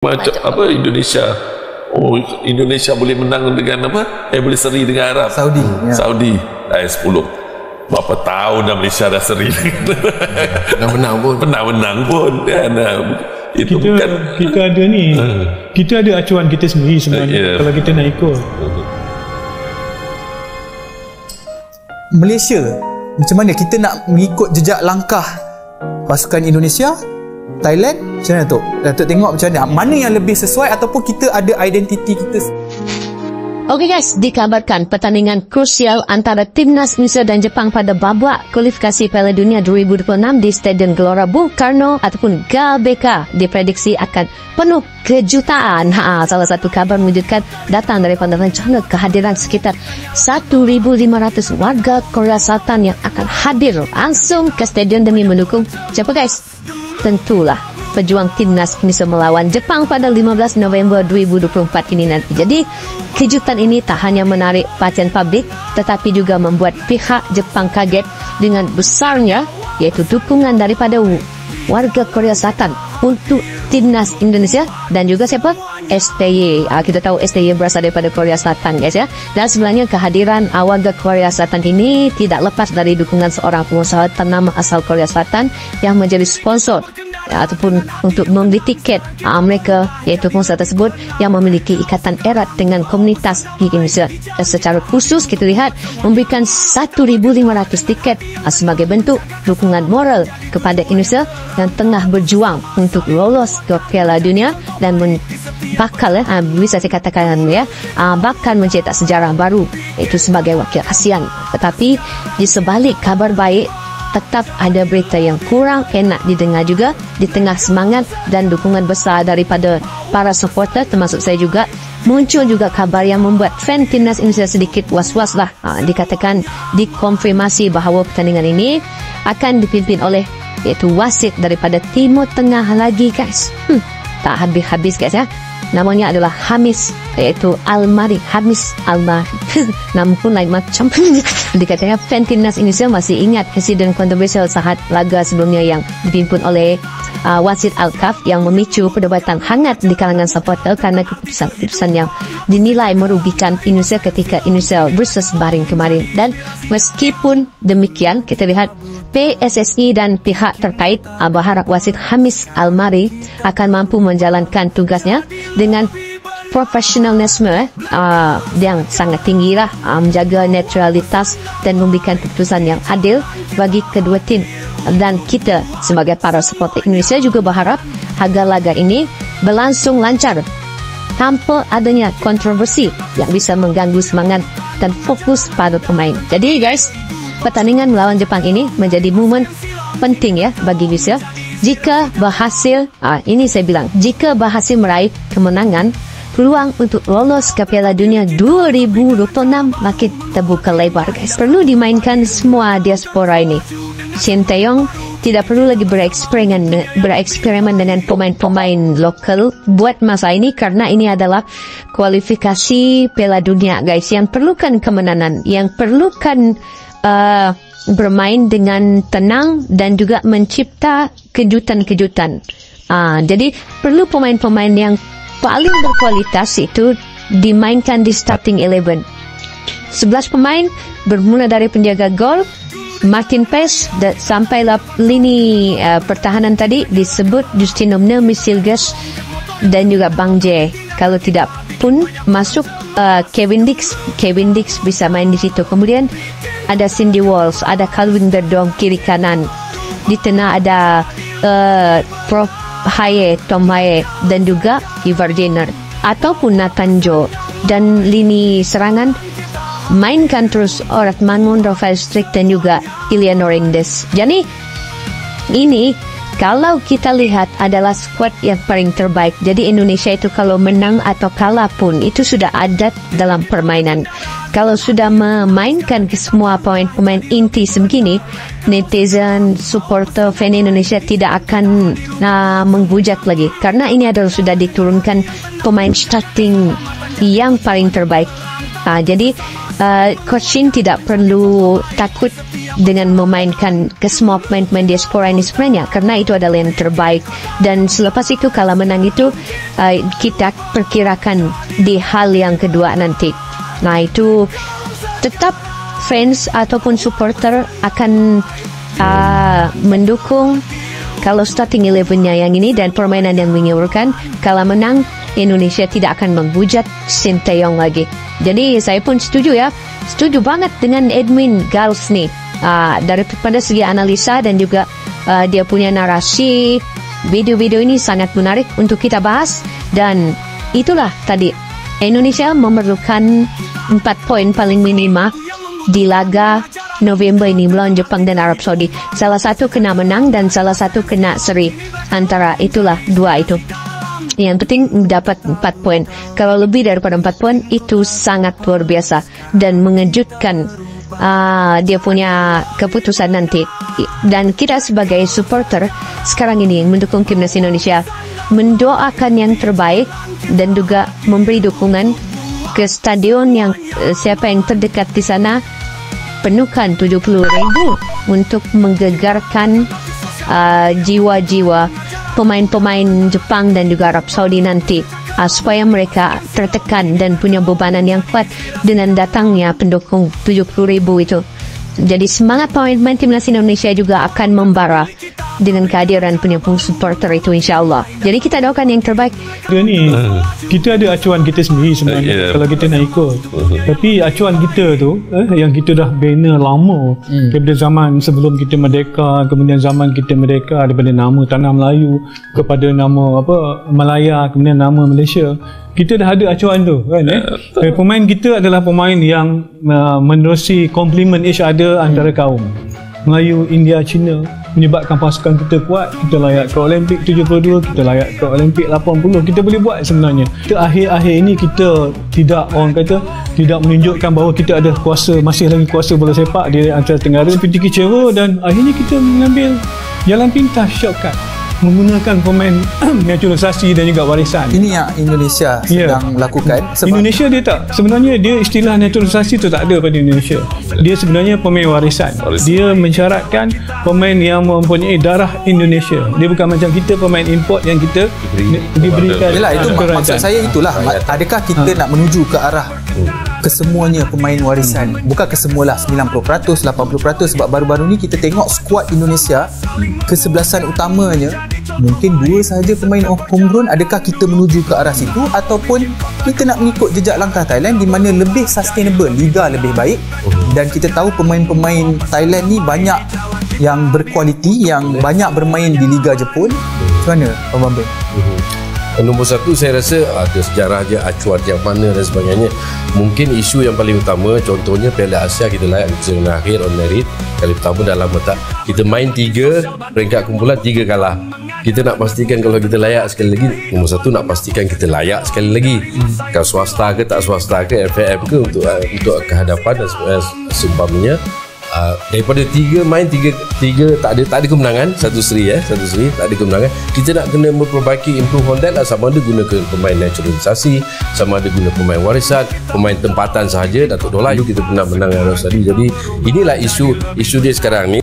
Macam apa Indonesia? Oh, Indonesia boleh menang dengan apa? Boleh seri dengan Arab. Saudi. Ya. Saudi. 10. Berapa tahun dah Malaysia dah seri. Pernah menang pun. Pernah menang pun. Dan, itu kita, bukan. Kita ada ni. Kita ada acuan kita sendiri sebenarnya. Yeah. Kalau kita nak ikut. Malaysia, macam mana kita nak mengikut jejak langkah pasukan Indonesia, Thailand, macam mana tu? Datuk tengok macam mana? Mana yang lebih sesuai ataupun kita ada identiti kita? Okey guys, dikabarkan pertandingan krusial antara Timnas Indonesia dan Jepang pada babak kualifikasi Piala Dunia 2026 di Stadion Gelora Bung Karno ataupun GBK diprediksi akan penuh kejutan. Salah satu kabar mengejutkan datang daripada rencana kehadiran sekitar 1,500 warga Korea Selatan yang akan hadir langsung ke stadion demi mendukung siapa guys? Tentulah pejuang Timnas Indonesia melawan Jepang pada 15 November 2024 ini nanti. Jadi, kejutan ini tak hanya menarik perhatian publik, tetapi juga membuat pihak Jepang kaget dengan besarnya, iaitu dukungan daripada warga Korea Selatan untuk Timnas Indonesia dan juga siapa? STY. Kita tahu STY berasal daripada Korea Selatan guys ya. Dan sebenarnya kehadiran warga Korea Selatan ini tidak lepas dari dukungan seorang pengusaha ternama asal Korea Selatan yang menjadi sponsor ataupun untuk membeli tiket mereka, iaitu pengusaha tersebut yang memiliki ikatan erat dengan komunitas di Indonesia. Secara khusus kita lihat memberikan 1,500 tiket sebagai bentuk dukungan moral kepada Indonesia yang tengah berjuang untuk lolos ke Piala Dunia dan bakal bisa saya katakan bakal mencetak sejarah baru, iaitu sebagai wakil ASEAN. Tetapi di sebalik kabar baik, tetap ada berita yang kurang enak didengar juga di tengah semangat dan dukungan besar daripada para supporter, termasuk saya juga. Muncul juga kabar yang membuat fan Timnas Indonesia sedikit was-was lah. Dikatakan dikonfirmasi bahawa pertandingan ini akan dipimpin oleh iaitu wasit daripada Timur Tengah lagi guys. Tak habis-habis guys ya. Namanya adalah Hamis, iaitu Almari. Hamis Almari. Nama pun lain macam. Dikatakan fan Timnas Indonesia masih ingat insiden kontroversial saat laga sebelumnya yang dipimpin oleh wasit Alkaf yang memicu perdebatan hangat di kalangan supporter kerana keputusan yang dinilai merugikan Indonesia ketika Indonesia versus Bahrain kemarin. Dan meskipun demikian, kita lihat PSSI dan pihak terkait berharap wasit Hamis Almari akan mampu menjalankan tugasnya dengan profesionalisme yang sangat tinggi lah, menjaga netralitas dan memberikan keputusan yang adil bagi kedua tim. Dan kita sebagai para supporter Indonesia juga berharap agar laga ini berlangsung lancar tanpa adanya kontroversi yang bisa mengganggu semangat dan fokus pada pemain. Jadi guys, pertandingan melawan Jepang ini menjadi momen penting ya bagi Indonesia. Jika berhasil, ini saya bilang, jika berhasil meraih kemenangan, peluang untuk lolos ke Piala Dunia 2026 makin terbuka lebar guys. Perlu dimainkan semua diaspora ini. Shin Tae-yong tidak perlu lagi bereksperimen dengan pemain-pemain lokal buat masa ini, karena ini adalah kualifikasi Piala Dunia guys, yang perlukan kemenangan, yang perlukan bermain dengan tenang dan juga mencipta kejutan-kejutan. Jadi perlu pemain-pemain yang paling berkualitas itu dimainkan di starting 11. 11 pemain bermula dari penjaga gol Martin Paes sampailah lini pertahanan tadi disebut Justino Misilgas dan juga Bang J. Kalau tidak pun masuk Kevin Dix bisa main di situ. Kemudian ada Cindy Walsh, ada Calvin Verdong kiri kanan. Di tengah ada Prof Haye, Tom Haye dan juga Ivar Jenner ataupun Nathan Jo. Dan lini serangan mainkan terus Orat Mangun, Rafael Strik dan juga Iliano Ringdes. Jadi ini kalau kita lihat adalah squad yang paling terbaik. Jadi Indonesia itu kalau menang atau kalah pun itu sudah adat dalam permainan. Kalau sudah memainkan ke semua pemain-pemain inti sebegini, netizen, supporter, fan Indonesia tidak akan menghujat lagi. Karena ini adalah sudah diturunkan pemain starting yang paling terbaik. Jadi Coach Shin tidak perlu takut dengan memainkan ke semua pemain-pemain diaspora ini sebenarnya, karena itu adalah yang terbaik. Dan selepas itu kalau menang itu kita perkirakan di hal yang kedua nanti. Nah, itu tetap fans ataupun supporter akan mendukung kalau starting 11-nya yang ini dan permainan yang menggiurkan. Kalau menang, Indonesia tidak akan menghujat Sinteyong lagi. Jadi saya pun setuju banget dengan Edwin Gals nih, daripada segi analisa dan juga dia punya narasi. Video-video ini sangat menarik untuk kita bahas. Dan itulah tadi, Indonesia memerlukan 4 poin paling minima di laga November ini melawan Jepang dan Arab Saudi. Salah satu kena menang dan salah satu kena seri. Antara itulah dua itu. Yang penting dapat 4 poin. Kalau lebih daripada 4 poin itu sangat luar biasa dan mengejutkan dia punya keputusan nanti. Dan kita sebagai supporter sekarang ini yang mendukung timnas Indonesia mendoakan yang terbaik dan juga memberi dukungan ke stadion yang siapa yang terdekat di sana, penuhkan 70,000 untuk menggegarkan jiwa-jiwa pemain-pemain Jepang dan juga Arab Saudi nanti, supaya mereka tertekan dan punya bebanan yang kuat dengan datangnya pendukung 70,000 itu. Jadi semangat pemain-pemain timnas Indonesia juga akan membara dengan kehadiran penyokong supporter itu, insyaAllah. Jadi kita doakan yang terbaik. Dia ni, kita ada acuan kita sendiri sebenarnya kalau kita nak ikut. Tapi acuan kita tu yang kita dah bina lama daripada zaman sebelum kita merdeka, kemudian zaman kita merdeka, daripada nama tanah Melayu kepada nama Malaya, kemudian nama Malaysia. Kita dah ada acuan tu kan. Pemain kita adalah pemain yang menerusi complement each other antara kaum Melayu, India, Cina, menyebabkan pasukan kita kuat. Kita layak ke Olimpik 72, kita layak ke Olimpik 80. Kita boleh buat sebenarnya. Kita akhir-akhir ini kita tidak, orang kata, tidak menunjukkan bahawa kita ada kuasa, masih lagi kuasa bola sepak di antara Tenggara. Seperti kecewa dan akhirnya kita mengambil jalan pintas, shortcut, menggunakan pemain naturalisasi dan juga warisan. Ini yang Indonesia sedang lakukan. Sebab Indonesia dia tak, sebenarnya dia istilah naturalisasi tu tak ada pada Indonesia. Dia sebenarnya pemain warisan. Dia mensyaratkan pemain yang mempunyai darah Indonesia. Dia bukan macam kita pemain import yang kita diberikan. Yalah, itu maksud saya itulah. Adakah kita nak menuju ke arah kesemuanya pemain warisan? Bukan kesemualah, 90%, 80%. Sebab baru-baru ni kita tengok skuad Indonesia, kesebelasan utamanya mungkin 2 sahaja pemain homegrown. Adakah kita menuju ke arah situ ataupun kita nak mengikut jejak langkah Thailand di mana lebih sustainable, liga lebih baik, dan kita tahu pemain-pemain Thailand ni banyak yang berkualiti, yang banyak bermain di Liga Jepun. Macam mana Abang Bambang? Nombor satu, saya rasa ada sejarah je, acuan yang mana dan sebagainya. Mungkin isu yang paling utama, contohnya Piala Asia kita layak di akhir on merit. Kali pertama dalam letak kita main 3 peringkat kumpulan, 3 kalah. Kita nak pastikan kalau kita layak sekali lagi, nombor satu nak pastikan kita layak sekali lagi. Kalau swasta ke tak swasta ke, FAM ke, untuk kehadapan dan seumpamanya. Daripada 3 main 3 tak ada kemenangan, satu seri tak ada kemenangan. Kita nak kena memperbaiki, improve on that lah. Sama ada guna pemain naturalisasi, sama ada guna pemain warisan, pemain tempatan sahaja. Datuk Dola kita pernah menang Arab Saudi. Jadi inilah isu dia sekarang ni.